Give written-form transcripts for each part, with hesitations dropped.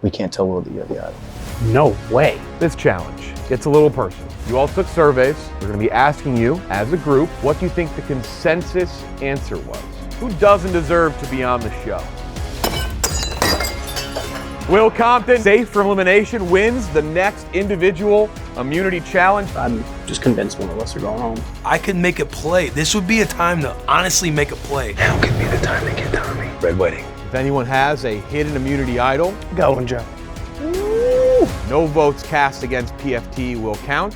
we can't tell Will that you have the idol. No way. This challenge gets a little personal. You all took surveys. We're going to be asking you, as a group, what do you think the consensus answer was? Who doesn't deserve to be on the show? Will Compton, safe from elimination, wins the next individual immunity challenge. I'm just convinced one of us are going home. I could make a play. This would be a time to honestly make a play. Now could be the time to get Tommy. Red wedding. If anyone has a hidden immunity idol, Going, Joe. no votes cast against PFT will count.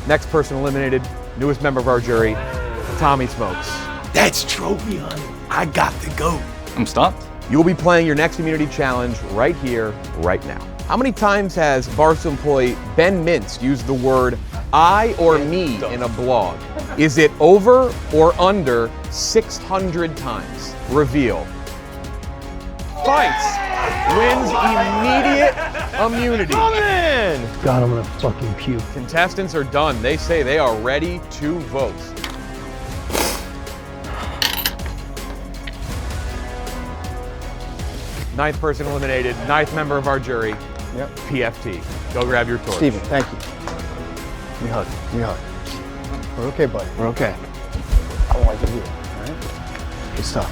Next person eliminated, newest member of our jury, Tommy Smokes. That's trophy hunting. I got to go. I'm stumped. You'll be playing your next immunity challenge right here, right now. How many times has Barstool employee Ben Mintz used the word I or me in a blog? Is it over or under 600 times? Reveal. Fights wins immediate immunity. God, I'm gonna fucking puke. Contestants are done. They say they are ready to vote. Ninth person eliminated, ninth member of our jury, Yep. PFT. Go grab your torch. Steven, thank you. Give me a hug. Give me a hug. We're okay, buddy. We're okay. I don't like it here, all right? Good stuff.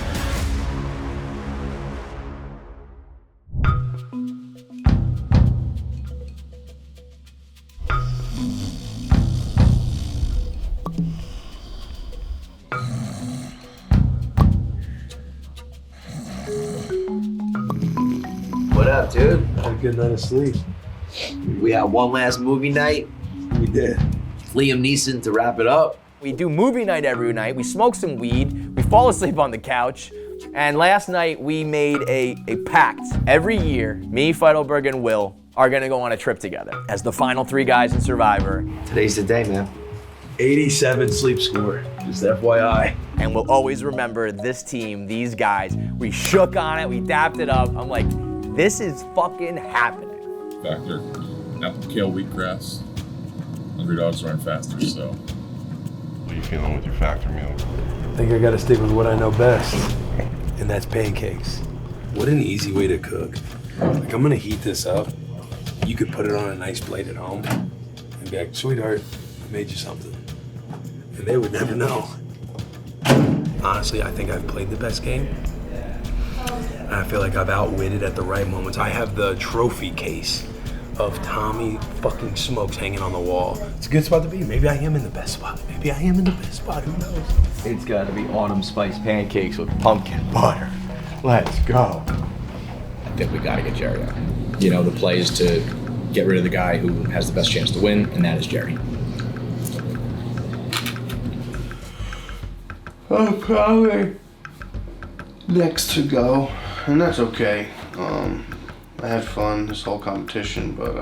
What up, dude? Had a good night of sleep. We had one last movie night. We did. Liam Neeson to wrap it up. We do movie night every night. We smoke some weed. We fall asleep on the couch. And last night we made a pact. Every year, me, Feidelberg, and Will are gonna go on a trip together as the final three guys in Survivor. Today's the day, man. 87 sleep score. Just FYI. And we'll always remember this team, these guys. We shook on it, we dapped it up. I'm like, this is fucking happening. Factor. Apple kale wheatgrass. Hungry dogs run faster, so. What are you feeling with your factor meal? I think I gotta stick with what I know best, and that's pancakes. What an easy way to cook. Like, I'm gonna heat this up. You could put it on a nice plate at home and be like, sweetheart, I made you something. And they would never know. Honestly, I think I've played the best game. And I feel like I've outwitted at the right moments. I have the trophy case of Tommy fucking Smokes hanging on the wall. It's a good spot to be. Maybe I am in the best spot. Maybe I am in the best spot. Who knows? It's gotta be autumn spice pancakes with pumpkin butter. Let's go. I think we gotta get Jerry out. You know, the play is to get rid of the guy who has the best chance to win, and that is Jerry. I'm probably next to go, and that's okay. I had fun this whole competition, but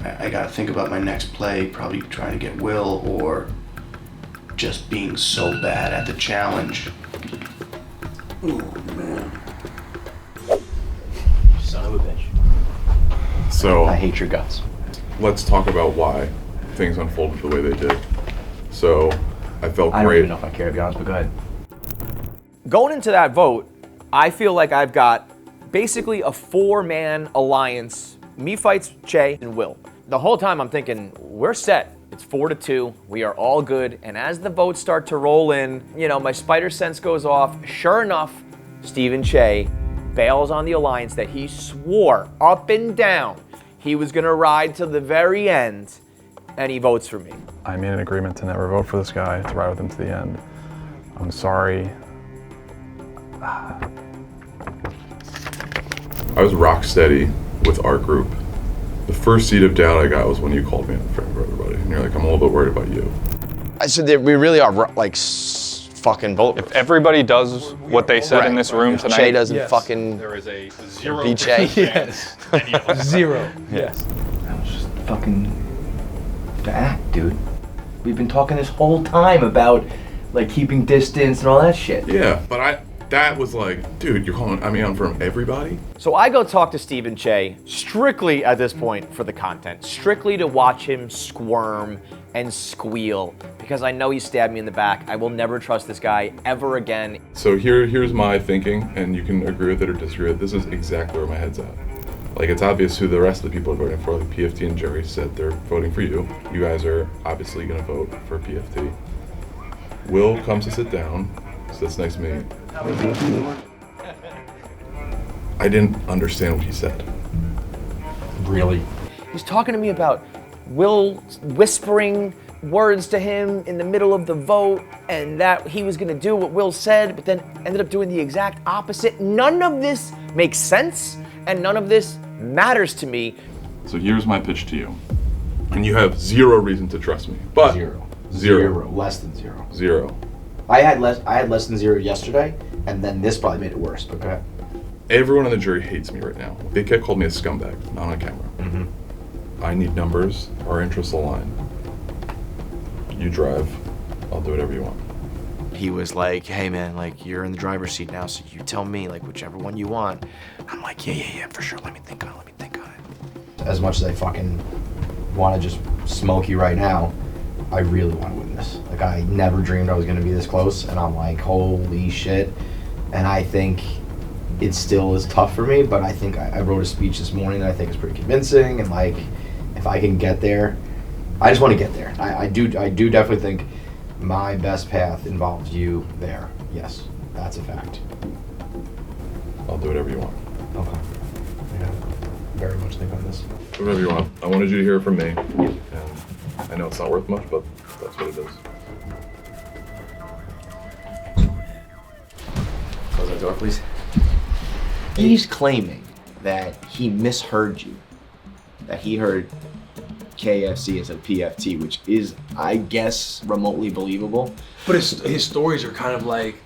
I gotta think about my next play, probably trying to get Will or just being so bad at the challenge. Oh man. Son of a bitch. So I hate your guts. let's talk about why things unfolded the way they did. So I felt I don't great. even know if I care, to be honest, but go ahead. Going into that vote, I feel like I've got basically a four-man alliance. Me fights Che and Will. The whole time I'm thinking, we're set. It's 4-2. We are all good. And as the votes start to roll in, you know, my spider sense goes off. Sure enough, Stephen Che bails on the alliance that he swore up and down he was gonna ride to the very end, and he votes for me. I made an agreement to never vote for this guy, to ride with him to the end. I'm sorry. I was rock steady with our group. The first seed of doubt I got was when you called me in front of everybody, and you're like, I'm a little bit worried about you. I said that we really are like fucking bulletproof. If everybody does what they said in this room tonight, Che doesn't fucking there is a 0% beat Che. chance any of us Zero. Yes. That was just fucking the act, dude. We've been talking this whole time about like keeping distance and all that shit. Yeah, but that was like, dude, you're calling me on from everybody? So I go talk to Stephen Che strictly at this point for the content, strictly to watch him squirm and squeal because I know he stabbed me in the back. I will never trust this guy ever again. So here's my thinking, and you can agree with it or disagree with it. This is exactly where my head's at. Like, it's obvious who the rest of the people are voting for. Like, PFT and Jerry said they're voting for you. You guys are obviously going to vote for PFT. Will comes to sit down, sits next to me. I didn't understand what he said. Really? He's talking to me about Will whispering words to him in the middle of the vote, and that he was gonna do what Will said, but then ended up doing the exact opposite. None of this makes sense, and none of this matters to me. So here's my pitch to you. And you have zero reason to trust me. But zero. Less than zero. Zero. I had less than zero yesterday, and then this probably made it worse. But go ahead. Everyone on the jury hates me right now. Big Cat called me a scumbag, not on camera. I need numbers. Our interests align. You drive. I'll do whatever you want. He was like, hey man, like you're in the driver's seat now, so you tell me like whichever one you want. I'm like, yeah, for sure. Let me think on it. As much as I fucking want to just smoke you right now, I really want to win this. Like, I never dreamed I was going to be this close, and I'm like, holy shit. And I think it still is tough for me, but I think I wrote a speech this morning that I think is pretty convincing, and like, if I can get there, I just want to get there. I do definitely think my best path involves you there. Yes, that's a fact. I'll do whatever you want. Okay. Yeah, very much think on this. Whatever you want. I wanted you to hear it from me. And I know it's not worth much, but that's what it is. Close that door, please. He's claiming that he misheard you, that he heard KFC as a PFT, which is, I guess, remotely believable. But his stories are kind of like,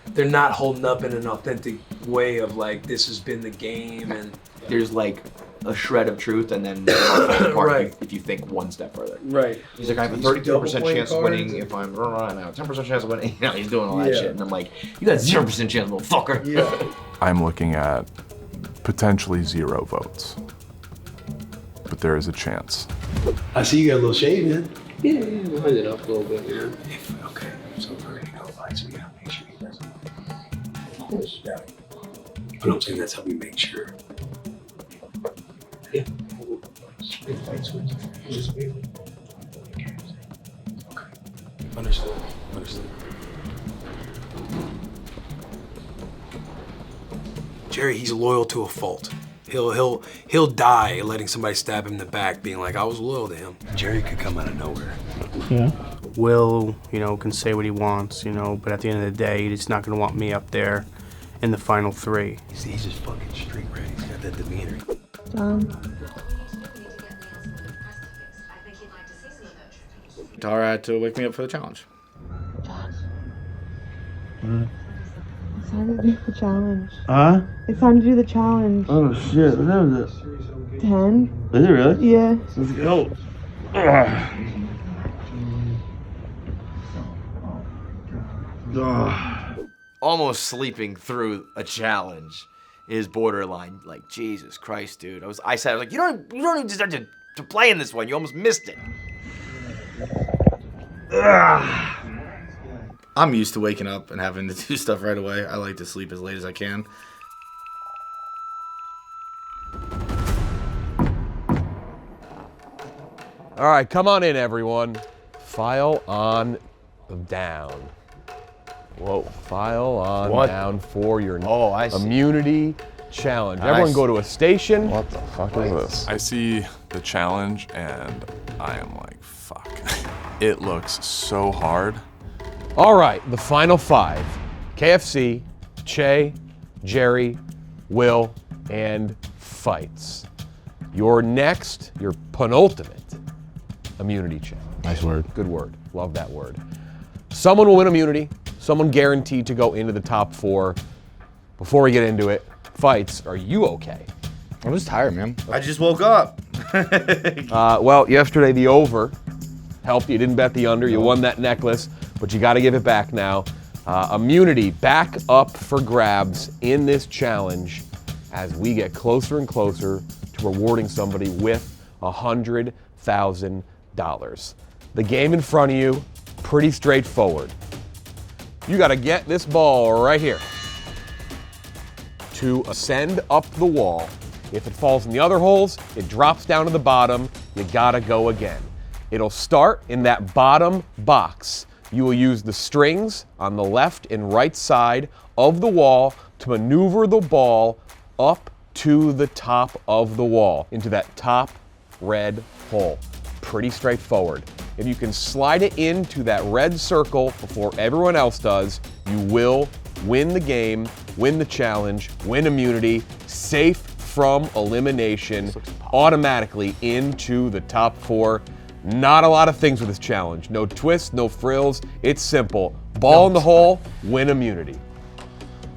they're not holding up in an authentic way of like, this has been the game, and there's like a shred of truth, and then the part Right. if you think one step further. Right. He's like, I have a He's 32% double chance playing of winning cards. if I'm 10% chance of winning. You know, he's doing all that Yeah. shit, and I'm like, you got 0% chance, little fucker. Yeah. I'm looking at potentially 0 votes. But there is a chance. I see you got a little shade, man. Yeah, wind it up a little bit, you know. Okay, so we're gonna go fight, so we gotta make sure he doesn't. Of course. Yeah. But I'm saying that's how we make sure. Yeah. Big fights with you. Understood. Jerry, he's loyal to a fault. He'll die letting somebody stab him in the back, being like, I was loyal to him. Jerry could come out of nowhere. Yeah. Will, can say what he wants, but at the end of the day, he's not gonna want me up there in the final 3. He's just fucking street ready. He's got that demeanor. Tara had to wake me up for the challenge. It's time to do the challenge. Huh? It's time to do the challenge. Oh shit, what time is it? 10. Is it really? Yeah. Let's go. Almost sleeping through a challenge is borderline. Like, Jesus Christ, dude. I said, like, you don't even deserve to play in this one. You almost missed it. I'm used to waking up and having to do stuff right away. I like to sleep as late as I can. All right, come on in, everyone. File on down. Whoa, file on down for your immunity challenge. Everyone go to a station. What the fuck is this? I see the challenge and I am like, fuck. It looks so hard. All right, the final 5. KFC, Che, Jerry, Will, and Fights. Your penultimate immunity challenge. Nice word. Good word. Love that word. Someone will win immunity. Someone guaranteed to go into the top 4. Before we get into it, Fights, are you okay? I'm just tired, man. I just woke up. Well, yesterday the over helped. You didn't bet the under. You won that necklace, but you got to give it back now. Immunity back up for grabs in this challenge as we get closer and closer to rewarding somebody with $100,000. The game in front of you, pretty straightforward. You got to get this ball right here to ascend up the wall If it falls in the other holes, it drops down to the bottom. You gotta go again. It'll start in that bottom box. You will use the strings on the left and right side of the wall to maneuver the ball up to the top of the wall, into that top red hole. Pretty straightforward. If you can slide it into that red circle before everyone else does, you will win the game, win the challenge, win immunity, safe from elimination, automatically into the top 4. Not a lot of things with this challenge. No twists, no frills. It's simple. Ball in the hole, win immunity.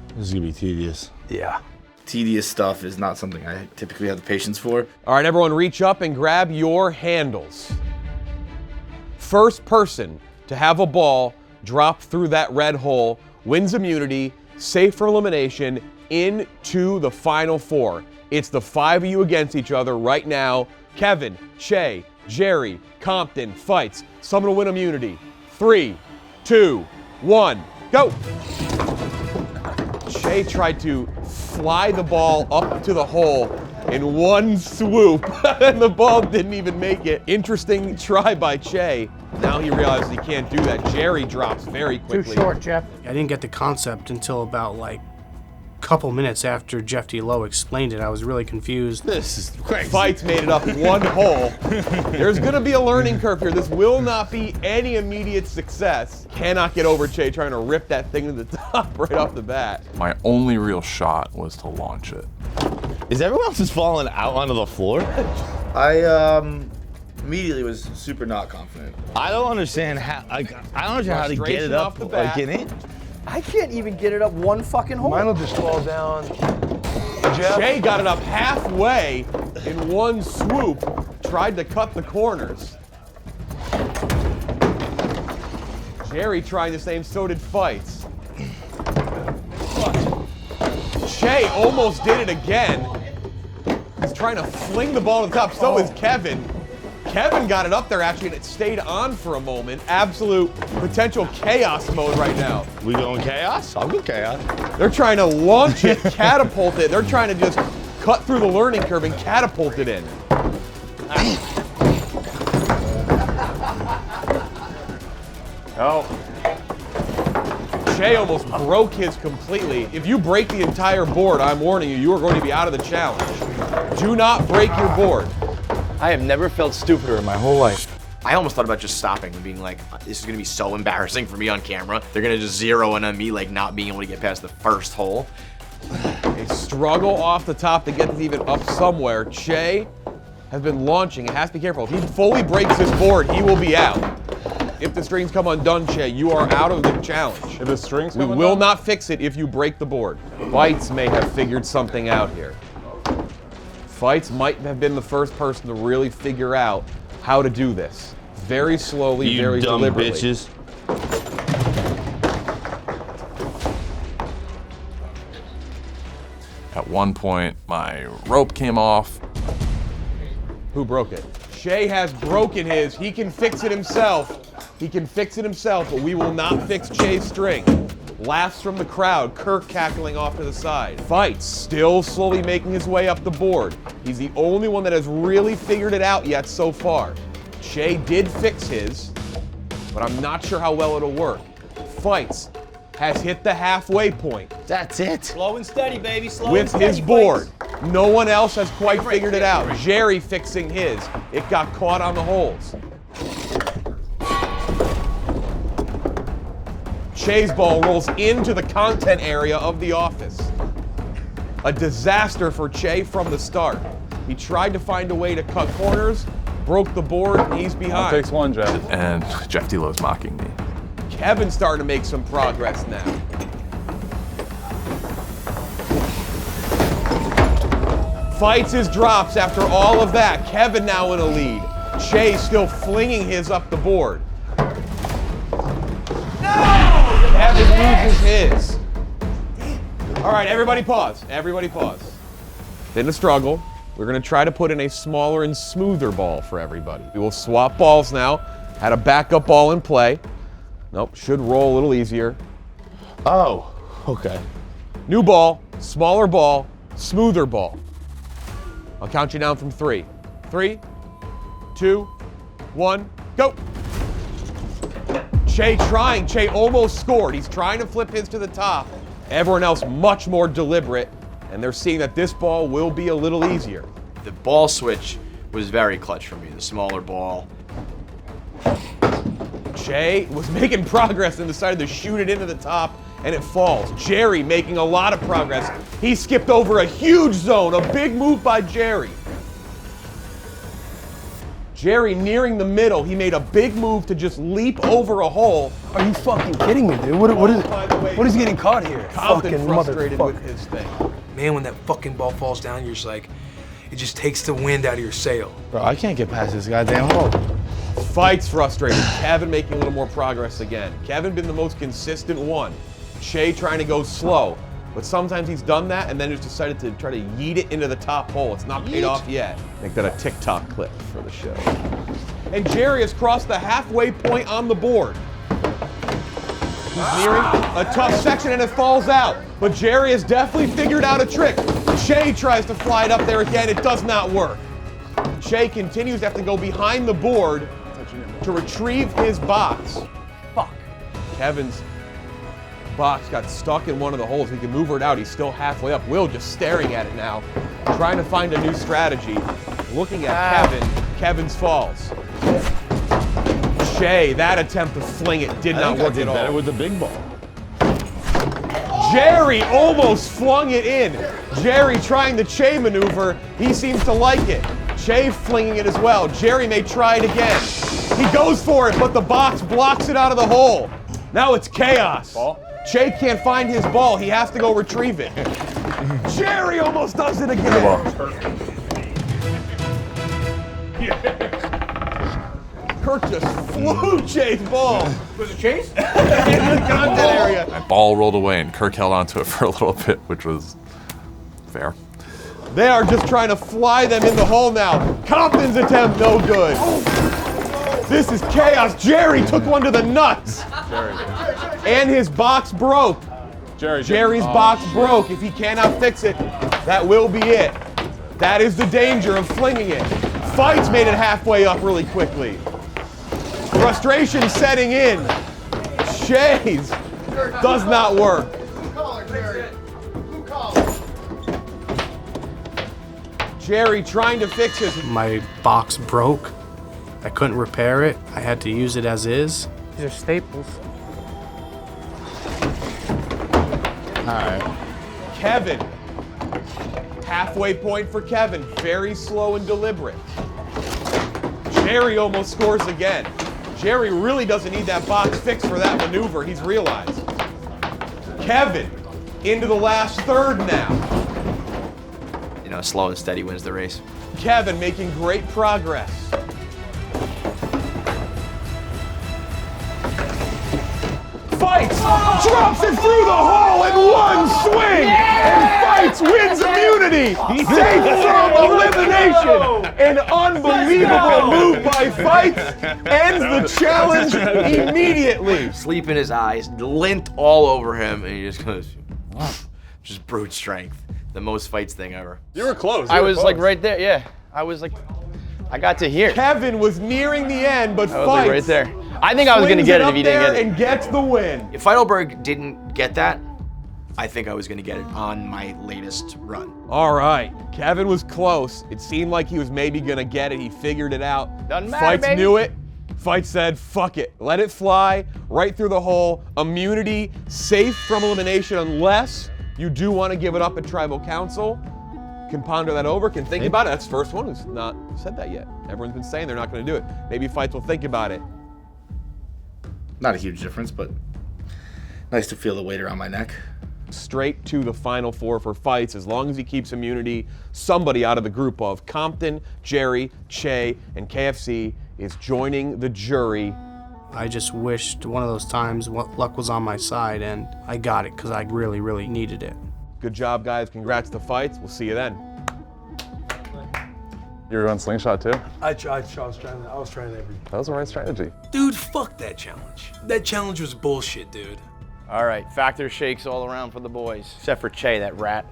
This is gonna be tedious. Yeah. Tedious stuff is not something I typically have the patience for. All right, everyone reach up and grab your handles. First person to have a ball drop through that red hole wins immunity, safe for elimination, into the final 4. It's the 5 of you against each other right now. Kevin, Che, Jerry, Compton, Fights. Someone will win immunity. 3, 2, 1, go! Che tried to fly the ball up to the hole in one swoop, and the ball didn't even make it. Interesting try by Che. Now he realizes he can't do that. Jerry drops very quickly. Too short, Jeff. I didn't get the concept until about like a couple minutes after Jeff D. Lowe explained it. I was really confused. This is crazy. Fights made it up one hole. There's gonna be a learning curve here. This will not be any immediate success. Cannot get over Che trying to rip that thing to the top right off the bat. My only real shot was to launch it. Is everyone else just falling out onto the floor? I immediately was super not confident. I don't understand how. I don't understand how to get it up like in it. I can't even get it up one fucking hole. Mine will just fall down. Jeff? Che got it up halfway in one swoop. Tried to cut the corners. Jerry tried the same, so did Fights. Che almost did it again. He's trying to fling the ball to the top, so is Kevin. Kevin got it up there actually, and it stayed on for a moment. Absolute potential chaos mode right now. We going chaos? I'll go chaos. They're trying to launch it, catapult it. They're trying to just cut through the learning curve and catapult it in. Oh. Che almost broke his completely. If you break the entire board, I'm warning you, you are going to be out of the challenge. Do not break your board. I have never felt stupider in my whole life. I almost thought about just stopping and being like, this is gonna be so embarrassing for me on camera. They're gonna just zero in on me, like not being able to get past the first hole. A struggle off the top to get this even up somewhere. Che has been launching. It has to be careful. If he fully breaks his board, he will be out. If the strings come undone, Che, you are out of the challenge. If the strings We come will undone? not fix it if you break the board. Fights may have figured something out here. Fights might have been the first person to really figure out how to do this. Very slowly, You very dumb deliberately. bitches. At one point, my rope came off. Who broke it? Che has broken his. He can fix it himself. He can fix it himself, but we will not fix Che's string. Laughs from the crowd, Kirk cackling off to the side. Fights, still slowly making his way up the board. He's the only one that has really figured it out yet so far. Che did fix his, but I'm not sure how well it'll work. Fights has hit the halfway point. That's it. Slow and steady, baby. Slow With and his steady, board. No one else has quite figured it out. Jerry fixing his. It got caught on the holes. Che's ball rolls into the content area of the office. A disaster for Che from the start. He tried to find a way to cut corners, broke the board, and he's behind. Takes one, Jeff. And Jeff D. Lowe's mocking me. Kevin's starting to make some progress now. Fights his drops after all of that. Kevin now in a lead. Che still flinging his up the board. Kevin loses his. All right, everybody pause. Everybody pause. Been a struggle. We're gonna try to put in a smaller and smoother ball for everybody. We will swap balls now. Had a backup ball in play. Nope, should roll a little easier. Oh, okay. New ball, smaller ball, smoother ball. I'll count you down from 3. 3, 2, 1, go. Che trying. Che almost scored. He's trying to flip his to the top. Everyone else much more deliberate, and they're seeing that this ball will be a little easier. The ball switch was very clutch for me, the smaller ball. Che was making progress and decided to shoot it into the top, and it falls. Jerry making a lot of progress. He skipped over a huge zone, a big move by Jerry. Jerry nearing the middle, he made a big move to just leap over a hole. Are you fucking kidding me, dude? What is getting caught here? Compton Fucking frustrated motherfucker. with his thing. Man, when that fucking ball falls down, you're just like, it just takes the wind out of your sail. Bro, I can't get past this goddamn hole. Fight's frustrated. Kevin making a little more progress again. Kevin been the most consistent one. Che trying to go slow. But sometimes he's done that and then just decided to try to yeet it into the top hole. It's not paid off yet. Make that a TikTok clip for the show. And Jerry has crossed the halfway point on the board. He's nearing a tough section and it falls out. But Jerry has definitely figured out a trick. Che tries to fly it up there again. It does not work. Che continues to have to go behind the board to retrieve his box. Fuck. Kevin's box got stuck in one of the holes. He can move it out. He's still halfway up. Will just staring at it now, trying to find a new strategy. Looking at Kevin. Kevin's falls. Che, that attempt to fling it did not work at all. Better with the big ball. Jerry almost flung it in. Jerry trying the Che maneuver. He seems to like it. Che flinging it as well. Jerry may try it again. He goes for it, but the box blocks it out of the hole. Now it's chaos. Ball. Che can't find his ball. He has to go retrieve it. Jerry almost does it again. Kirk just flew Che's ball. Was it Chase? In the content area. My ball rolled away and Kirk held onto it for a little bit, which was fair. They are just trying to fly them in the hole now. Compton's attempt, no good. This is chaos. Jerry took one to the nuts. Jerry. And his box broke. Jerry's box broke. If he cannot fix it, that will be it. That is the danger of flinging it. Fights made it halfway up really quickly. Frustration setting in. Che's does not work. Jerry trying to fix his. My box broke. I couldn't repair it. I had to use it as is. These are staples. All right. Kevin. Halfway point for Kevin. Very slow and deliberate. Jerry almost scores again. Jerry really doesn't need that box fixed for that maneuver, he's realized. Kevin into the last third now. You know, slow and steady wins the race. Kevin making great progress. Fights! Drops it through the hole in one swing! And Fights wins immunity! Safe from elimination! An unbelievable move by Fights ends the challenge immediately. Sleep in his eyes, lint all over him, and he just goes, just brute strength. The most Fights thing ever. You were close. I was like right there, yeah. I was like, I got to hear. Kevin was nearing the end, but I was Fights like right there. I think I was gonna get it if he didn't get it. And gets the win. If Feidelberg didn't get that, I think I was gonna get it on my latest run. All right, Kevin was close. It seemed like he was maybe gonna get it. He figured it out. Doesn't matter, Fights baby. knew it. Fights said, fuck it. Let it fly right through the hole. Immunity, safe from elimination unless you do want to give it up at Tribal Council. Can ponder that over, can think about it. That's the first one who's not said that yet. Everyone's been saying they're not gonna do it. Maybe Fights will think about it. Not a huge difference, but nice to feel the weight around my neck. Straight to the final four for Fights. As long as he keeps immunity, somebody out of the group of Compton, Jerry, Che, and KFC is joining the jury. I just wished one of those times luck was on my side, and I got it because I really, really needed it. Good job, guys. Congrats to Fights. We'll see you then. You were on slingshot too? I was trying every. That was the right strategy. Dude, fuck that challenge. That challenge was bullshit, dude. All right, factor shakes all around for the boys, except for Che, that rat.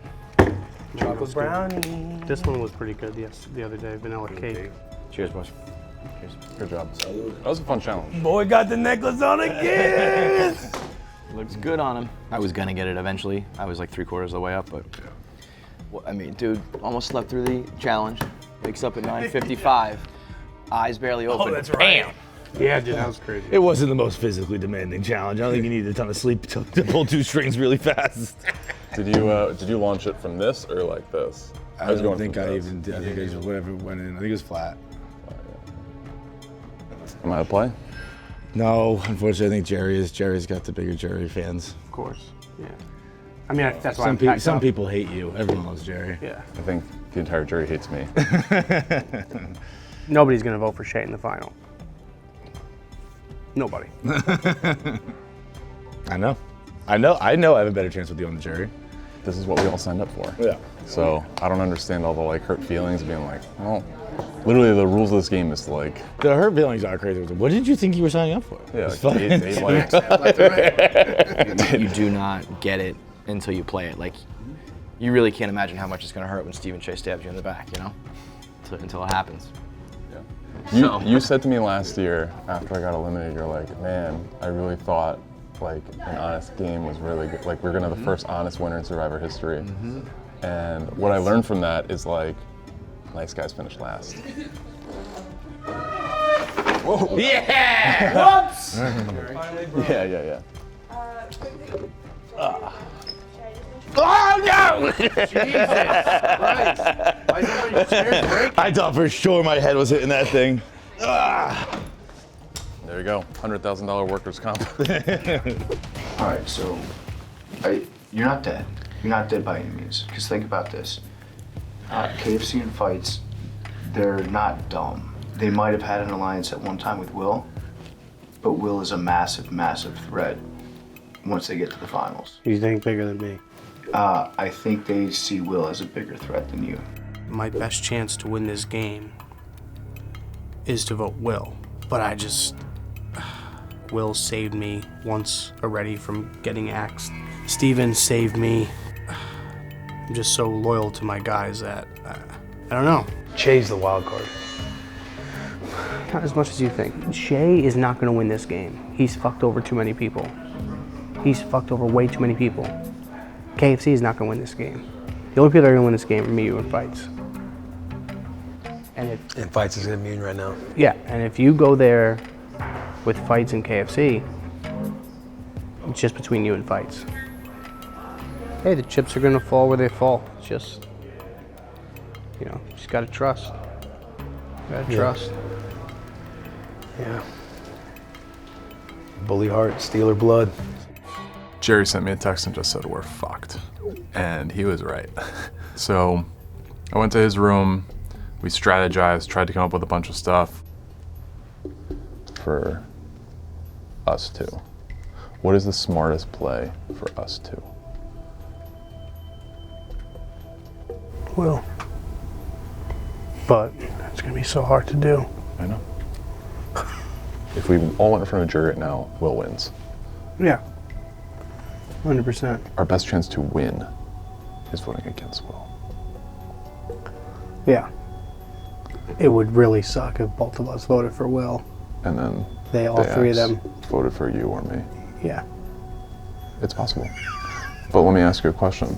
Chocolate brownie. This one was pretty good the other day, vanilla cake. Cheers, boys. Cheers. Good job. That was a fun challenge. Boy got the necklace on again. Looks good on him. I was gonna get it eventually. I was like 3/4 of the way up, but well, I mean, dude, almost slept through the challenge. Wakes up at 9:55. Eyes barely open. Oh, that's right. Bam! Yeah, dude, that was crazy. It wasn't the most physically demanding challenge. I don't think you needed a ton of sleep to pull 2 strings really fast. Did you launch it from this or like this? I don't think I even did. I think I just whatever went in. I think it was flat. Am I to play? No, unfortunately, I think Jerry's got the bigger Jerry fans. Of course, yeah. I mean, that's why some people hate you. Everyone loves Jerry. Yeah. I think the entire jury hates me. Nobody's gonna vote for Shay in the final. Nobody. I know. I have a better chance with you on the jury. This is what we all signed up for. Yeah. So I don't understand all the like hurt feelings of being like, well, literally the rules of this game is to like. The hurt feelings are crazy. What did you think you were signing up for? Yeah, It's like fun. You do not get it until you play it. Like, you really can't imagine how much it's gonna hurt when Stephen Shea stabs you in the back, you know? Until it happens. You said to me last year after I got eliminated, you're like, man, I really thought like an honest game was really good. Like we're gonna have the first honest winner in Survivor history. And what I learned from that is like, nice guys finish last. Whoa. Yeah! Whoops! Yeah. Oh no! Jesus Christ. Why is your chairs breaking? I thought for sure my head was hitting that thing. There you go, $100,000 workers' comp. All right, so you're not dead. You're not dead by any means. Because think about this. KFC and fights, they're not dumb. They might have had an alliance at one time with Will, but Will is a massive, massive threat once they get to the finals. You think bigger than me? I think they see Will as a bigger threat than you. My best chance to win this game is to vote Will. But Will saved me once already from getting axed. Steven saved me. I'm just so loyal to my guys that, I don't know. Shay's the wild card. Not as much as you think. Shay is not gonna win this game. He's fucked over too many people. He's fucked over way too many people. KFC is not gonna win this game. The only people that are gonna win this game are me, you, and Fights. And Fights is immune right now. Yeah, and if you go there with Fights and KFC, it's just between you and Fights. Hey, the chips are gonna fall where they fall. It's just, just gotta trust. Trust. Yeah. Bully heart, Steeler blood. Jerry sent me a text and just said, we're fucked. And he was right. So I went to his room, we strategized, tried to come up with a bunch of stuff for us two. What is the smartest play for us two? Will. But it's gonna be so hard to do. I know. If we all went in front of a jury right now, Will wins. Yeah. 100%. Our best chance to win is voting against Will. Yeah. It would really suck if both of us voted for Will. And then all three of them voted for you or me. Yeah. It's possible. But let me ask you a question.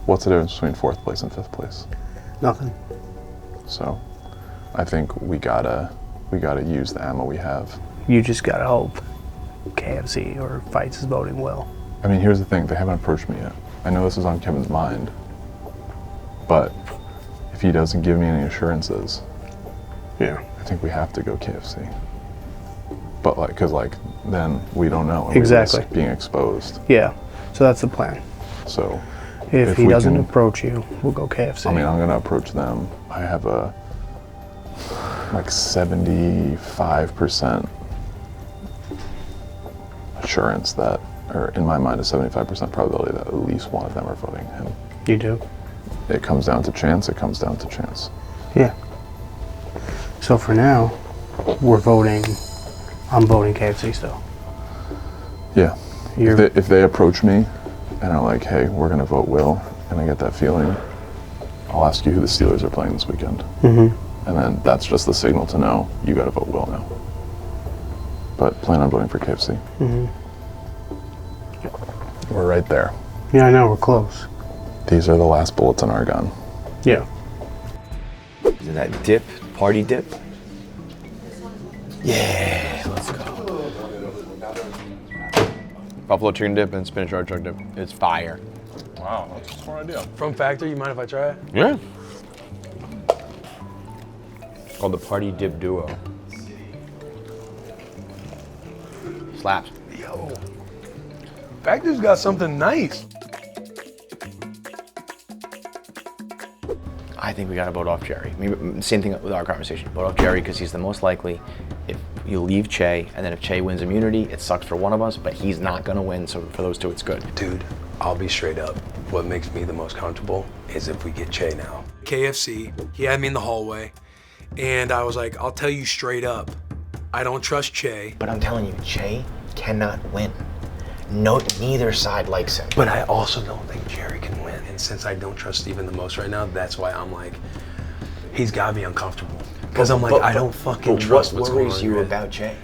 What's the difference between 4th place and 5th place? Nothing. So I think we gotta use the ammo we have. You just gotta hope KFC or Fights is voting Will. I mean, here's the thing, they haven't approached me yet. I know this is on Kevin's mind, but if he doesn't give me any assurances, yeah, I think we have to go KFC. But cause then we don't know. And exactly. We risk being exposed. Yeah, so that's the plan. So if he doesn't approach you, we'll go KFC. I mean, I'm gonna approach them. I have a 75% assurance that, or in my mind, a 75% probability that at least one of them are voting him. You do? It comes down to chance. It comes down to chance. Yeah. So for now, I'm voting KFC still. Yeah. If they approach me and are like, hey, we're gonna vote Will, and I get that feeling, I'll ask you who the Steelers are playing this weekend. Mm-hmm. And then that's just the signal to know you got to vote Will now. But plan on voting for KFC. Mm-hmm. We're right there. Yeah, I know, we're close. These are the last bullets in our gun. Yeah. Is it that dip? Party dip? Yeah, let's go. Buffalo chicken dip and spinach artichoke dip. It's fire. Wow, that's a smart idea. From Factory, you mind if I try it? Yeah. It's called the Party Dip Duo. Slaps. Yo. Factory's got something nice. I think we gotta vote off Jerry. Maybe, same thing with our conversation. Vote off Jerry because he's the most likely. If you leave Che, and then if Che wins immunity, it sucks for one of us, but he's not gonna win, so for those two, it's good. Dude, I'll be straight up. What makes me the most comfortable is if we get Che now. KFC, he had me in the hallway, and I was like, I'll tell you straight up, I don't trust Che. But I'm telling you, Che cannot win. No, neither side likes him. But I also don't think Jerry can win. And since I don't trust Steven the most right now, that's why I'm like, he's got me uncomfortable. Because I'm like, I don't fucking trust what's going on. What worries you about Che?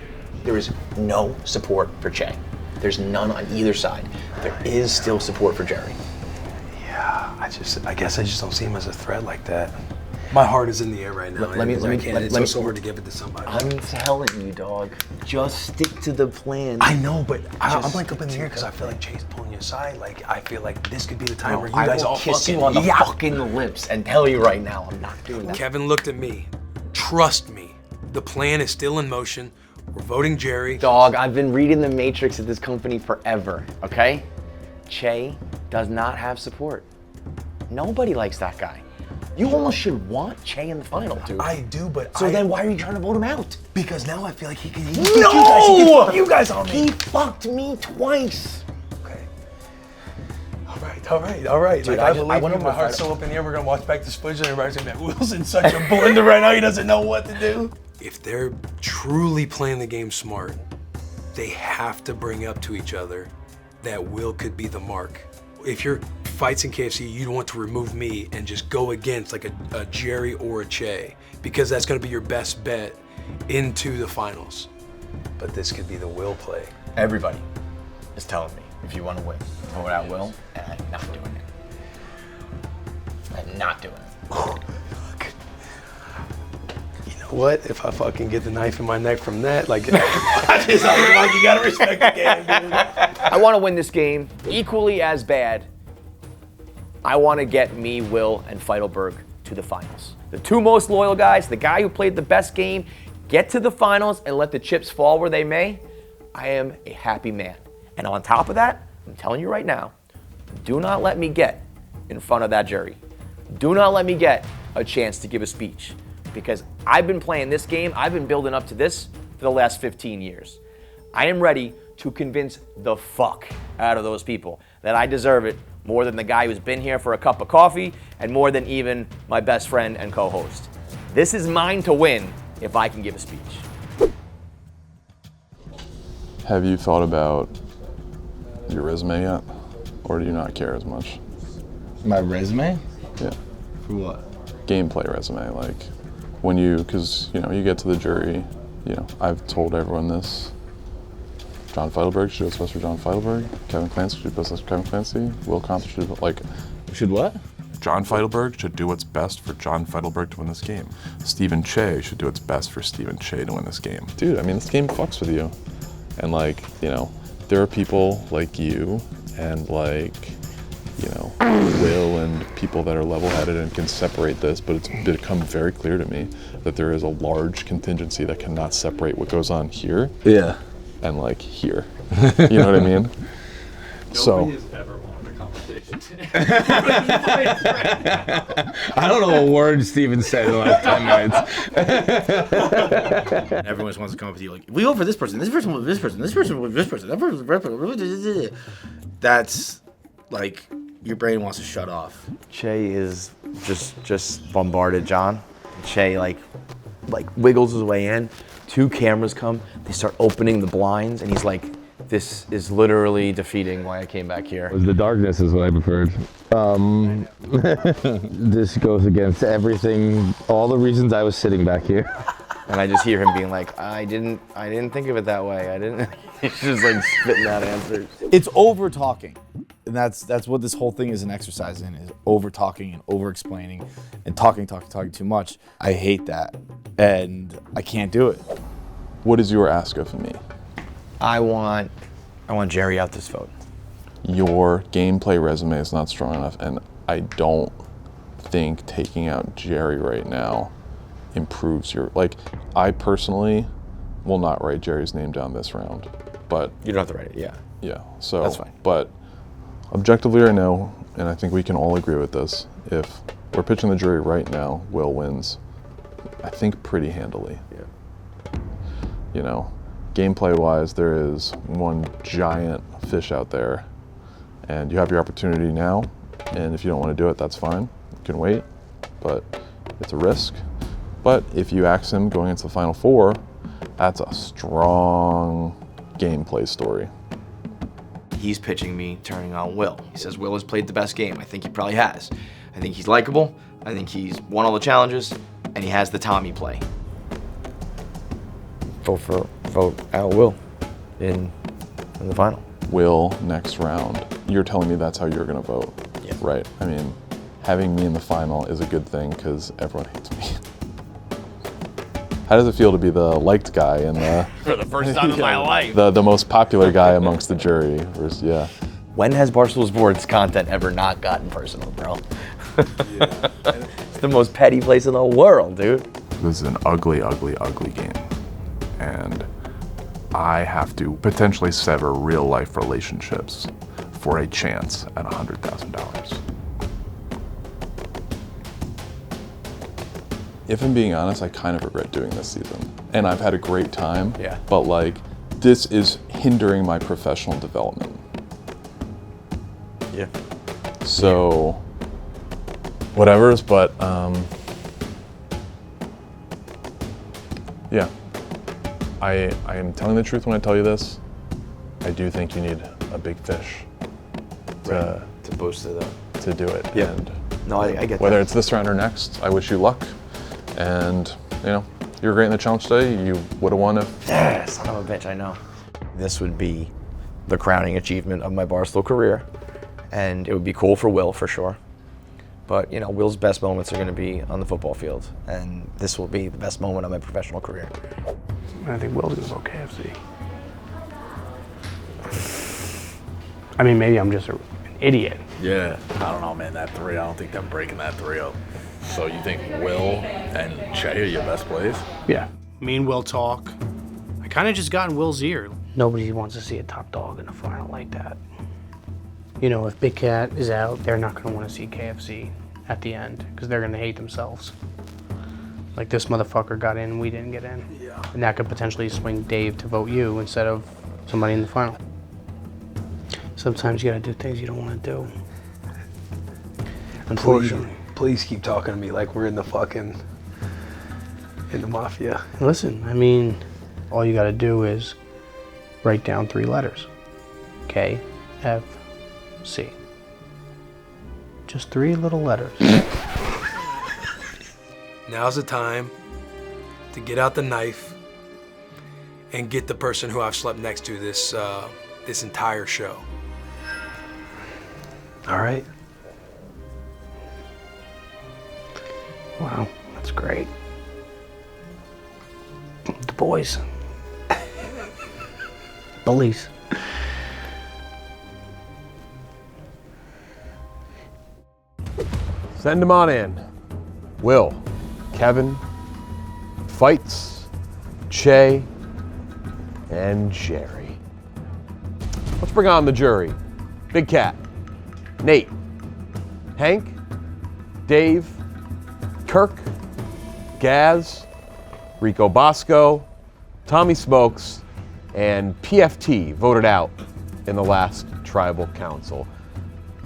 There is no support for Che. There's none on either side. There is still support for Jerry. Yeah, I guess I just don't see him as a threat like that. My heart is in the air right now. It's so hard to give it to somebody. I'm telling you, dog. Just stick to the plan. I know, but I'm like up in the air because I feel like Che's pulling you aside. Like I feel like this could be the time where you guys all kiss fucking you on the fucking lips and tell you right now, I'm not doing that. Kevin looked at me. Trust me. The plan is still in motion. We're voting Jerry. Dog, I've been reading the matrix at this company forever, okay? Che does not have support. Nobody likes that guy. You almost should want Che in the final, dude. I do, but So then why are you trying to vote him out? Because now I feel like he can. No! You guys on me. He fucked me twice. Okay. All right. Dude, Like, I believe you. My heart's so up in the air. We're gonna watch back this footage and everybody's gonna be like, Will's in such a blender right now. He doesn't know what to do. If they're truly playing the game smart, they have to bring up to each other that Will could be the mark. If you're fights in KFC, you want to remove me and just go against like a Jerry or a Che, because that's going to be your best bet into the finals. But this could be the Will play. Everybody is telling me, if you want to win, vote out Will, and I'm not doing it. I'm not doing it. You know what? If I fucking get the knife in my neck from that, like, I just like you gotta respect the game, dude. I want to win this game equally as bad. I want to get me, Will, and Feidelberg to the finals. The two most loyal guys, the guy who played the best game, get to the finals and let the chips fall where they may. I am a happy man. And on top of that, I'm telling you right now, do not let me get in front of that jury. Do not let me get a chance to give a speech, because I've been playing this game, I've been building up to this for the last 15 years. I am ready to convince the fuck out of those people that I deserve it more than the guy who's been here for a cup of coffee and more than even my best friend and co-host. This is mine to win if I can give a speech. Have you thought about your resume yet? Or do you not care as much? My resume? Yeah. For what? Gameplay resume, like when you, because you get to the jury, I've told everyone this. John Feidelberg should do what's best for John Feidelberg. Kevin Clancy should do what's best for Kevin Clancy. Will Compton should do, Should what? John Feidelberg should do what's best for John Feidelberg to win this game. Stephen Che should do what's best for Stephen Che to win this game. Dude, I mean, this game fucks with you. And there are people like you and Will and people that are level-headed and can separate this, but it's become very clear to me that there is a large contingency that cannot separate what goes on here. Yeah. And here. You know what I mean? Nobody has ever won a competition. I don't know a word Steven said in the last 10 minutes. Everyone just wants to come up with you like, we go for this person, this person with this person, this person with this person, that person with this person. That's like, your brain wants to shut off. Che is just bombarded John. Che like wiggles his way in. Two cameras come, they start opening the blinds, and he's like This is literally defeating why I came back here. The darkness is what I preferred. This goes against everything, all the reasons I was sitting back here. And I just hear him being like, I didn't think of it that way. I didn't. He's just like spitting out answers. It's over talking. And that's what this whole thing is an exercise in, is over talking and over explaining and talking too much. I hate that. And I can't do it. What is your ask of me? I want Jerry out this vote. Your gameplay resume is not strong enough, and I don't think taking out Jerry right now improves your, like, I personally will not write Jerry's name down this round, but you don't have to write it, yeah. Yeah, so that's fine. But objectively right now, and I think we can all agree with this, if we're pitching the jury right now, Will wins, I think pretty handily. Yeah. You know, gameplay wise, there is one giant fish out there, and you have your opportunity now, and if you don't want to do it, that's fine. You can wait, but it's a risk. But if you axe him going into the Final Four, that's a strong gameplay story. He's pitching me turning on Will. He says Will has played the best game. I think he probably has. I think he's likable. I think he's won all the challenges, and he has the Tommy play. Vote out Will in the final. Will next round. You're telling me that's how you're going to vote, yeah. Right? I mean, having me in the final is a good thing because everyone hates me. How does it feel to be the liked guy and the for the first time in my life, the most popular guy amongst the jury? Yeah. When has Barstool Sports content ever not gotten personal, bro? Yeah. It's the most petty place in the world, dude. This is an ugly, ugly, ugly game, and I have to potentially sever real life relationships for a chance at $100,000. If I'm being honest, I kind of regret doing this season. And I've had a great time, yeah. But like, this is hindering my professional development. Yeah. So, whatever's, but yeah. I am telling the truth when I tell you this. I do think you need a big fish to boost it up. To do it. Yeah. And no, I get whether that. it's this round or next, I wish you luck. And, you know, you were great in the challenge today. You would have won if... Yeah, son of a bitch, I know. This would be the crowning achievement of my Barstool career. And it would be cool for Will, for sure. But, you know, Will's best moments are going to be on the football field. And this will be the best moment of my professional career. I think Will's going to vote KFC. I mean, maybe I'm just an idiot. Yeah, I don't know, man. That three, I don't think they're breaking that three up. So you think Will and Che are your best plays? Yeah. Me and Will talk. I kind of just got in Will's ear. Nobody wants to see a top dog in a final like that. You know, if Big Cat is out, they're not going to want to see KFC at the end because they're going to hate themselves. Like, this motherfucker got in and we didn't get in. Yeah. And that could potentially swing Dave to vote you instead of somebody in the final. Sometimes you got to do things you don't want to do. Unfortunately. Please keep talking to me like we're in the mafia. Listen, I mean, all you gotta do is write down 3 letters. K, F, C. Just 3 little letters. Now's the time to get out the knife and get the person who I've slept next to this entire show. All right. Wow, that's great. The boys. Bullies. Send them on in. Will, Kevin, Fights, Che, and Jerry. Let's bring on the jury. Big Cat, Nate, Hank, Dave, Kirk, Gaz, Rico Bosco, Tommy Smokes, and PFT voted out in the last tribal council.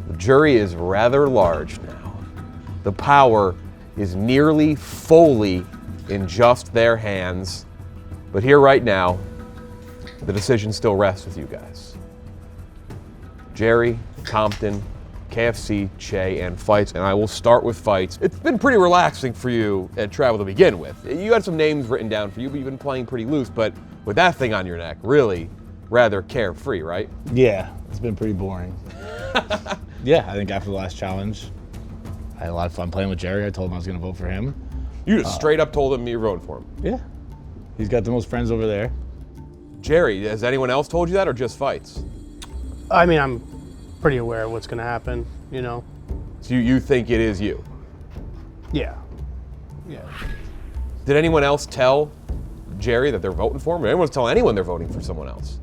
The jury is rather large now. The power is nearly fully in just their hands. But here right now, The decision still rests with you guys. Jerry, Compton, KFC, Che, and Fights, and I will start with Fights. It's been pretty relaxing for you at travel to begin with. You had some names written down for you, but you've been playing pretty loose, but with that thing on your neck, really rather carefree, right? Yeah, it's been pretty boring. Yeah, I think after the last challenge, I had a lot of fun playing with Jerry. I told him I was going to vote for him. You just straight up told him you're voting for him? Yeah. He's got the most friends over there. Jerry, has anyone else told you that or just Fights? I mean, I'm pretty aware of what's going to happen, you know. So you think it is you? Yeah. Yeah. Did anyone else tell Jerry that they're voting for him? Or anyone tell anyone they're voting for someone else?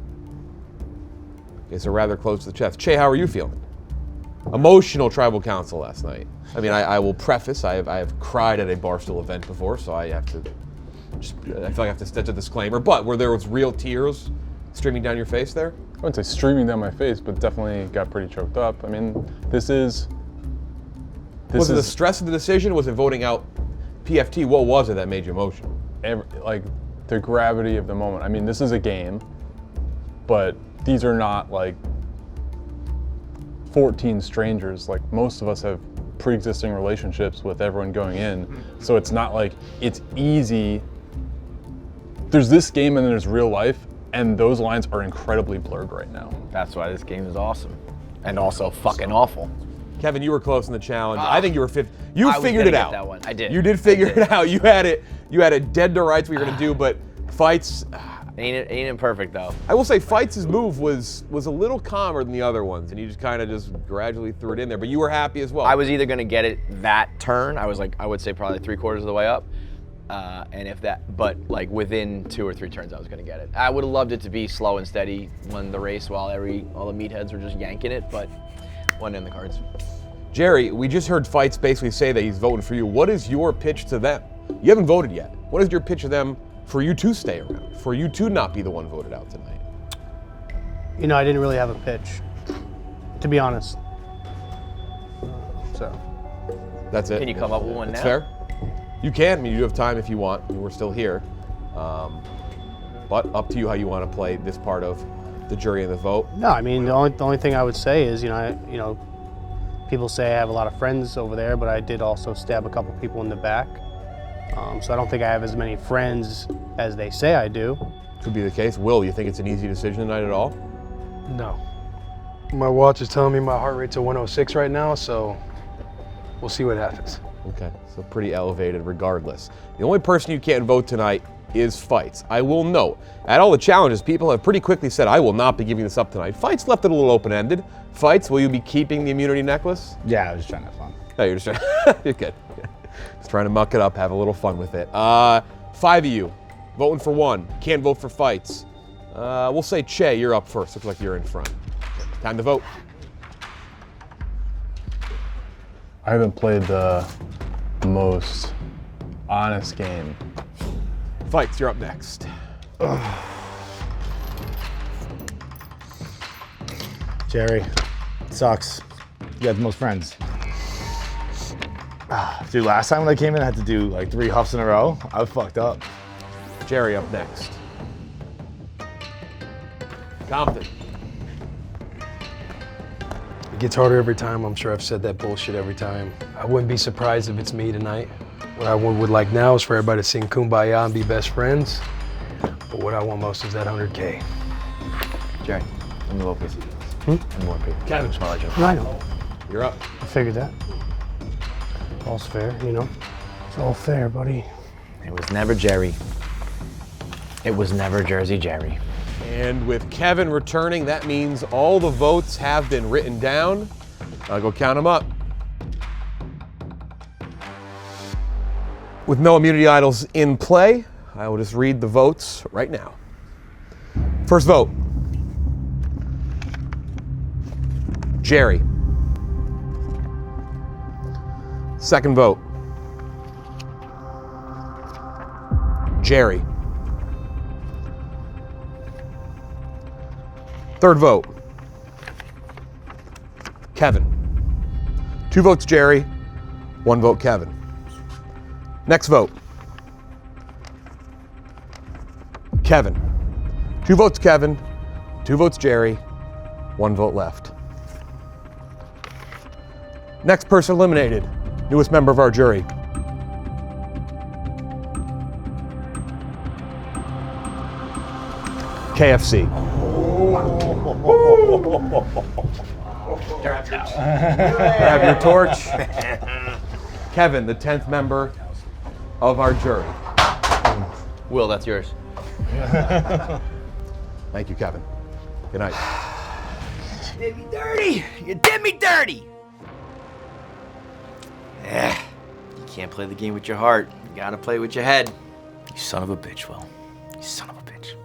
Okay, so rather close to the chest. Che, how are you feeling? Emotional tribal council last night. I mean, I will preface, I have cried at a Barstool event before, so I have to, I feel like I have to set a disclaimer, but were there real tears streaming down your face there? I wouldn't say streaming down my face, but definitely got pretty choked up. I mean, was it the stress of the decision? Was it voting out PFT? What was it that made you emotional? Like the gravity of the moment. I mean, this is a game, but these are not like 14 strangers. Like most of us have pre-existing relationships with everyone going in. So it's not like it's easy. There's this game and then there's real life, and those lines are incredibly blurred right now. That's why this game is awesome. And also fucking awful. Kevin, you were close in the challenge. I think you were fifth. You figured it out. That one. I did. You did figure it out. You had it dead to rights what you were gonna do, but Fights. Ain't it perfect though? I will say Fights' move was a little calmer than the other ones, and you just kind of just gradually threw it in there, but you were happy as well. I was either gonna get it that turn, I would say probably 3/4 of the way up, and if that, but like within 2 or 3 turns I was gonna get it. I would have loved it to be slow and steady when the race while all the meatheads were just yanking it, but wasn't in the cards. Jerry, we just heard Fights basically say that he's voting for you. What is your pitch to them? You haven't voted yet. What is your pitch to them for you to stay around, for you to not be the one voted out tonight? You know, I didn't really have a pitch, to be honest. So. That's it. Can you come up with one That's now? fair. You can. I mean, you have time if you want. I mean, we're still here. But up to you how you want to play this part of the jury and the vote. No, I mean, the only thing I would say is, people say I have a lot of friends over there, but I did also stab a couple people in the back. So I don't think I have as many friends as they say I do. Could be the case. Will, you think it's an easy decision tonight at all? No. My watch is telling me my heart rate's at 106 right now, so we'll see what happens. Okay, so pretty elevated regardless. The only person you can't vote tonight is Fights. I will note, at all the challenges, people have pretty quickly said, I will not be giving this up tonight. Fights left it a little open-ended. Fights, will you be keeping the immunity necklace? Yeah, I was just trying to have fun. Oh, you're just trying, you're good. Just trying to muck it up, have a little fun with it. 5 of you, voting for one, can't vote for Fights. We'll say Che, you're up first. Looks like you're in front. Time to vote. I haven't played the most honest game. Fights, you're up next. Jerry, sucks. You had the most friends. Dude, last time when I came in, I had to do like 3 huffs in a row. I was fucked up. Jerry up next. Compton. It gets harder every time. I'm sure I've said that bullshit every time. I wouldn't be surprised if it's me tonight. What I would like now is for everybody to sing Kumbaya and be best friends. But what I want most is that 100K. Jerry, let me vote for you. And more people. Kevin. I know. You're up. I figured that. All's fair, you know. It's all fair, buddy. It was never Jerry. It was never Jersey Jerry. And with Kevin returning, that means all the votes have been written down. I'll go count them up. With no immunity idols in play, I will just read the votes right now. First vote, Jerry. Second vote, Jerry. Third vote, Kevin. 2 votes Jerry, 1 vote Kevin. Next vote, Kevin. 2 votes Kevin, 2 votes Jerry, 1 vote left. Next person eliminated, newest member of our jury. KFC. Grab your torch. Kevin, the 10th member of our jury. Will, that's yours. Thank you, Kevin. Good night. You did me dirty. You did me dirty. You can't play the game with your heart. You gotta play with your head. You son of a bitch, Will. You son of a bitch.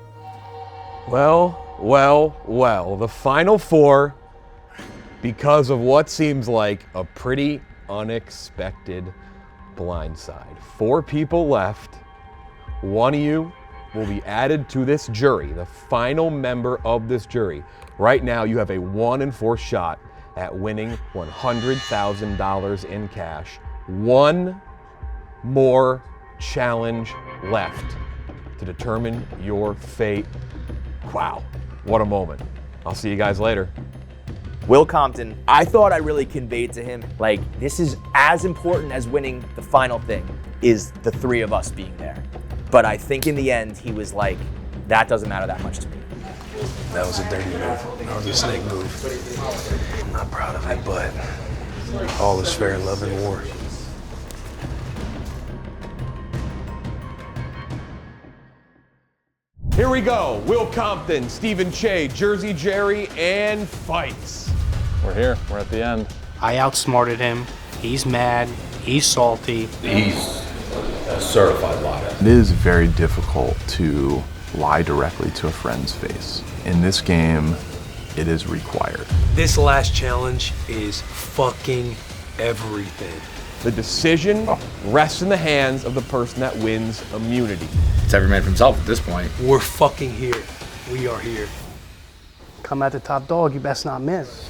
Well, the final 4, because of what seems like a pretty unexpected blindside. 4 people left. 1 of you will be added to this jury, the final member of this jury. Right now, you have a 1 in 4 shot at winning $100,000 in cash. 1 more challenge left to determine your fate. Wow, what a moment. I'll see you guys later. Will Compton, I thought I really conveyed to him, like, this is as important as winning the final thing, is the 3 of us being there. But I think in the end, he was like, that doesn't matter that much to me. That was a dirty move. That was a snake move. I'm not proud of it, but all is fair in love and war. Here we go. Will Compton, Stephen Che, Jersey Jerry, and fights. We're here. We're at the end. I outsmarted him. He's mad. He's salty. He's a certified liar. It is very difficult to lie directly to a friend's face. In this game, it is required. This last challenge is fucking everything. The decision rests in the hands of the person that wins immunity. It's every man for himself at this point. We're fucking here. We are here. Come at the top dog, you best not miss.